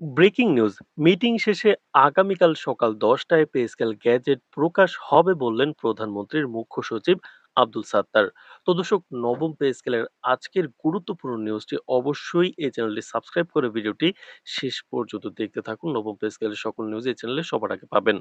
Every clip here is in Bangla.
ব্রেকিং নিউজ, মিটিং শেষে আগামীকাল সকাল 10টায় পে স্কেল গ্যাজেট প্রকাশ হবে বললেন প্রধানমন্ত্রীর মুখ্য সচিব আব্দুল সাত্তার। তো দর্শক, নবম পে স্কেলের আজকের গুরুত্বপূর্ণ নিউজটি অবশ্যই এই চ্যানেলটি সাবস্ক্রাইব করে ভিডিওটি শেষ পর্যন্ত দেখতে থাকুন। নবম পে স্কেলের সকল নিউজ এই চ্যানেলে সবার আগে পাবেন।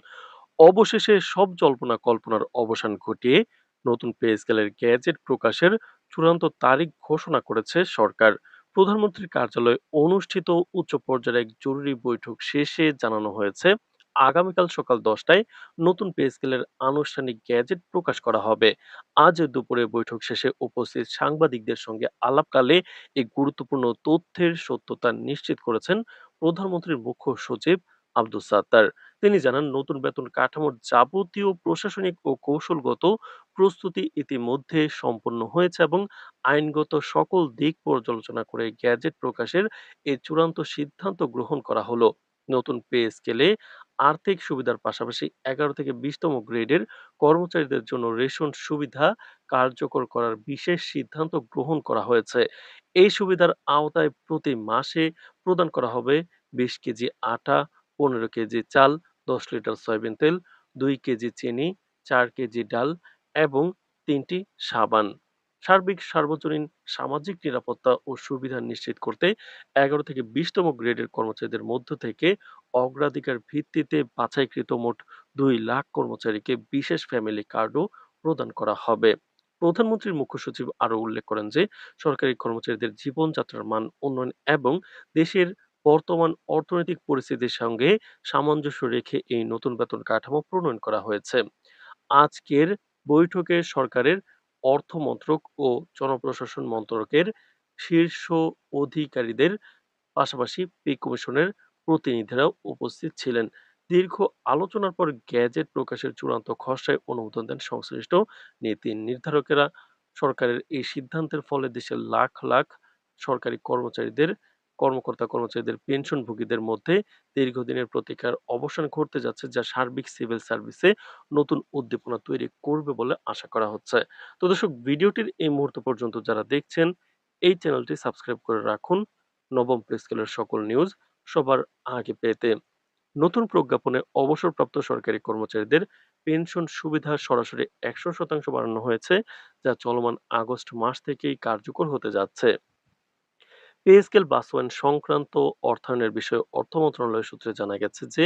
অবশেষে সব জল্পনা কল্পনার অবসান ঘটিয়ে নতুন পে স্কেলের গ্যাজেট প্রকাশের চূড়ান্ত তারিখ ঘোষণা করেছে সরকার। প্রধানমন্ত্রীর কার্যালয়ে অনুষ্ঠিত উচ্চ পর্যায়ের এক জরুরি বৈঠক শেষে জানানো হয়েছে আগামীকাল সকাল 10টায় নতুন পে স্কেলের আনুষ্ঠানিক গ্যাজেট প্রকাশ করা হবে। আজ দুপুরে বৈঠক শেষে উপস্থিত সাংবাদিকদের সঙ্গে আলাপকালে এই গুরুত্বপূর্ণ তথ্যের সত্যতা নিশ্চিত করেছেন প্রধানমন্ত্রীর মুখ্য সচিব আব্দুস সাত্তার। তিনি জানান, নতুন বেতন কাঠামোর যাবতীয় প্রশাসনিক ও কৌশলগত প্রস্তুতি ইতিমধ্যে সম্পন্ন হয়েছে এবং আইনগত সকল দিক পর্যালোচনা করে গ্যাজেট প্রকাশের এই চূড়ান্ত সিদ্ধান্ত গ্রহণ করা হলো। নতুন পে স্কেলে আর্থিক সুবিধার পাশাপাশি 11 থেকে 20তম গ্রেডের কর্মচারীদের জন্য রেশন সুবিধা কার্যকর করার বিশেষ সিদ্ধান্ত গ্রহণ করা হয়েছে। এই সুবিধার আওতায় প্রতি মাসে প্রদান করা হবে 20 কেজি আটা, 15 কেজি চাল, 10 লিটার সয়াবিন তেল, 2 কেজি চিনি, 4 কেজি ডাল এবং 3টি সাবান। সার্বিক সার্বজনীন সামাজিক নিরাপত্তা ও সুবিধা নিশ্চিত করতে 11 থেকে 20তম গ্রেডের কর্মচারীদের মধ্য থেকে অগ্রাধিকার ভিত্তিতে বাছাইকৃত মোট 2 লাখ কর্মচারীকে বিশেষ ফ্যামিলি কার্ডও প্রদান করা হবে। প্রধানমন্ত্রীর মুখ্য সচিব আরো উল্লেখ করেন যে সরকারি কর্মচারীদের জীবনযাত্রার মান উন্নয়ন এবং দেশের বর্তমান অর্থনৈতিক পরিস্থিতির সঙ্গে সামঞ্জস্য রেখে এই নতুন বেতন কাঠামো প্রণয়ন করা হয়েছে। আজকের বৈঠকে সরকারের অর্থ মন্ত্রক ও জনপ্রশাসন মন্ত্রকের শীর্ষ অধিকারীদের পাশাপাশি পে কমিশনের প্রতিনিধিরাও উপস্থিত ছিলেন। দীর্ঘ আলোচনার পর গ্যাজেট প্রকাশের চূড়ান্ত খসড়ায় অনুমোদন দেন সংশ্লিষ্ট নীতি নির্ধারকেরা। সরকারের এই সিদ্ধান্তের ফলে দেশের লাখ লাখ সরকারি কর্মকর্তা কর্মচারীদের পেনশনভোগীদের মধ্যে দীর্ঘদিনের প্রতীক্ষার অবসান ঘটতে যাচ্ছে, যা সার্বিক সিভিল সার্ভিসে নতুন উদ্দীপনা তৈরি করবে বলে আশা করা হচ্ছে। তো দর্শক, ভিডিওটির এই মুহূর্ত পর্যন্ত যারা দেখছেন, এই চ্যানেলটি সাবস্ক্রাইব করে রাখুন নবম পে স্কেলের সকল নিউজ সবার আগে পেতে। নতুন প্রজ্ঞাপনে অবসরপ্রাপ্ত সরকারি কর্মচারীদের পেনশন সুবিধা সরাসরি 100% বাড়ানো হয়েছে, যা চলমান আগস্ট মাস থেকেই কার্যকর হতে যাচ্ছে। পে স্কেল বাস্তবায়ন সংক্রান্ত অর্থায়নের বিষয়ে অর্থ মন্ত্রণালয় সূত্রে জানা গেছে যে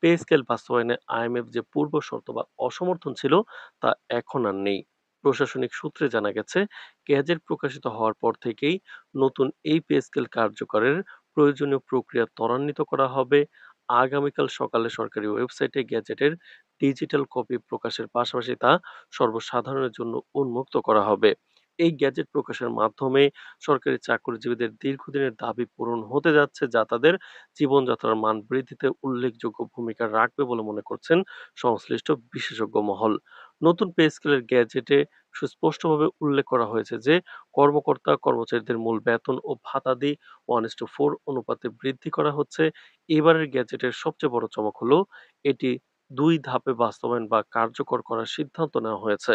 পে স্কেল বাস্তবায়নে আইএমএফ যে পূর্ব শর্ত বা অসমর্থন ছিল তা এখন আর নেই। প্রশাসনিক সূত্রে জানা গেছে, গ্যাজেট প্রকাশিত হওয়ার পর থেকেই নতুন এই পে স্কেল কার্যকরের প্রয়োজনীয় প্রক্রিয়া ত্বরান্বিত করা হবে। আগামীকাল সকালে সরকারি ওয়েবসাইটে গ্যাজেটের ডিজিটাল কপি প্রকাশের পাশাপাশি তা সর্বসাধারণের জন্য উন্মুক্ত করা হবে। এই গ্যাজেট প্রকাশের মাধ্যমে সরকারি চাকরিজীবীদের দীর্ঘদিনের দাবি পূরণ হতে যাচ্ছে, যা তাদের জীবনযাত্রার মান বৃদ্ধিতে উল্লেখযোগ্য ভূমিকা রাখবে বলে মনে করছেন সংশ্লিষ্ট বিশেষজ্ঞ মহল। নতুন পে স্কেলের গ্যাজেটে সুস্পষ্টভাবে উল্লেখ করা হয়েছে যে কর্মকর্তা কর্মচারীদের মূল বেতন ও ভাতাদি 1:4 অনুপাতে বৃদ্ধি করা হচ্ছে। এবারের গ্যাজেটের সবচেয়ে বড় চমক হলো এটি 2 ধাপে বাস্তবায়ন বা কার্যকর করার সিদ্ধান্ত নেওয়া হয়েছে।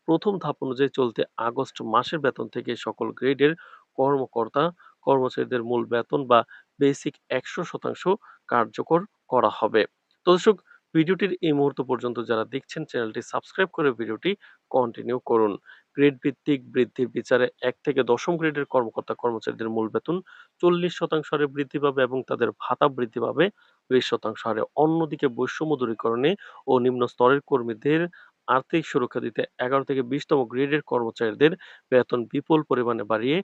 প্রথম ধাপ অনুযায়ী চলতি আগস্ট মাসের বেতন থেকে সকল গ্রেডের কর্মকর্তা কর্মচারীদের মূল বেতন বা বেসিক 100% কার্যকর করা হবে। তো দর্শক, ভিডিওটির এই মুহূর্ত পর্যন্ত যারা দেখছেন, চ্যানেলটি সাবস্ক্রাইব করে ভিডিওটি কন্টিনিউ করুন। গ্রেড ভিত্তিক বৃদ্ধির বিচারে 1 থেকে 10ম গ্রেডের কর্মকর্তা কর্মচারীদের মূল বেতন 40% হারে বৃদ্ধি পাবে এবং তাদের ভাতা বৃদ্ধি পাবে 20% হারে। অন্যদিকে বৈষম্য দূরীকরণে ও নিম্ন স্তরের কর্মীদের আর্থিক সুরক্ষা দিতে 11 থেকে 20তম গ্রেডের কর্মচারীদের বেতন বিপুল পরিমাণে বাড়িয়ে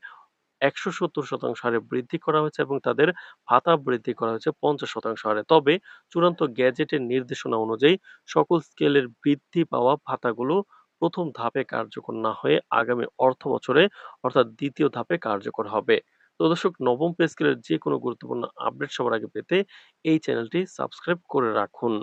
170% হারে বৃদ্ধি করা হয়েছে এবং তাদের ভাতা বৃদ্ধি করা হয়েছে 50% হারে। তবে চূড়ান্ত গ্যাজেটের নির্দেশনা অনুযায়ী সকল স্কেলের বৃদ্ধি পাওয়া ভাতাগুলো প্রথম ধাপে কার্যকর না হয়ে আগামী অর্থ বছরে অর্থাৎ দ্বিতীয় ধাপে কার্যকর হবে। তো দর্শক, নবম পে স্কেলের যে কোনো গুরুত্বপূর্ণ আপডেট সবার আগে পেতে এই চ্যানেলটি সাবস্ক্রাইব করে রাখুন।